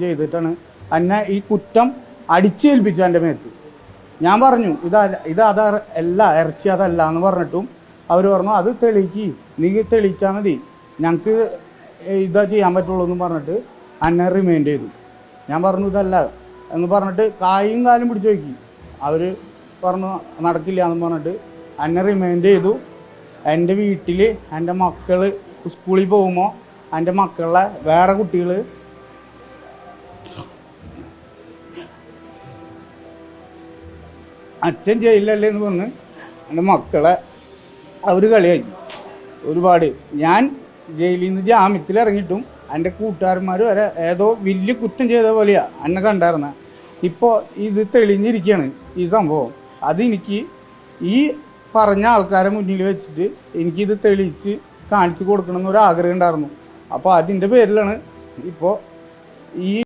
ചെയ്തിട്ടാണ് എന്നെ ഈ കുറ്റം അടിച്ചേൽപ്പിച്ചു എൻ്റെ മേത്ത്. ഞാൻ പറഞ്ഞു അതല്ല ഇറച്ചി അതല്ല എന്ന് പറഞ്ഞിട്ടും അവർ പറഞ്ഞു അത് തെളിയിക്ക്, നീ തെളിയിച്ചാൽ മതി, ഞങ്ങൾക്ക് ഇതാ ചെയ്യാൻ പറ്റുള്ളൂ എന്ന് പറഞ്ഞിട്ട് എന്നെ റിമൈൻഡ് ചെയ്തു. ഞാൻ പറഞ്ഞു ഇതല്ല എന്ന് പറഞ്ഞിട്ട് കായും കാലും പിടിച്ചു നോക്കി. അവർ പറഞ്ഞു നടക്കില്ല എന്ന് പറഞ്ഞിട്ട് എന്നെ റിമൈൻഡ് ചെയ്തു. എൻ്റെ വീട്ടിൽ എൻ്റെ മക്കൾ സ്കൂളിൽ പോകുമ്പോൾ എൻ്റെ മക്കളെ വേറെ കുട്ടികൾ അച്ഛൻ ജയിലല്ലേ എന്ന് പറഞ്ഞ് എൻ്റെ മക്കളെ അവർ കളിയാക്കി ഒരുപാട്. ഞാൻ ജയിലിൽ നിന്ന് ജാമ്യത്തിൽ ഇറങ്ങിയിട്ടും എൻ്റെ കൂട്ടുകാരന്മാർ വരെ ഏതോ വലിയ കുറ്റം ചെയ്ത പോലെയാണ് എന്നെ കണ്ടായിരുന്ന. ഇപ്പോൾ ഇത് തെളിഞ്ഞിരിക്കുകയാണ് ഈ സംഭവം. അതെനിക്ക് ഈ പറഞ്ഞ ആൾക്കാരെ മുന്നിൽ വെച്ചിട്ട് എനിക്കിത് തെളിയിച്ച് കാണിച്ചു കൊടുക്കണം എന്നൊരാഗ്രഹം ഉണ്ടായിരുന്നു. അപ്പോൾ അതിൻ്റെ പേരിലാണ് ഇപ്പോൾ ഈ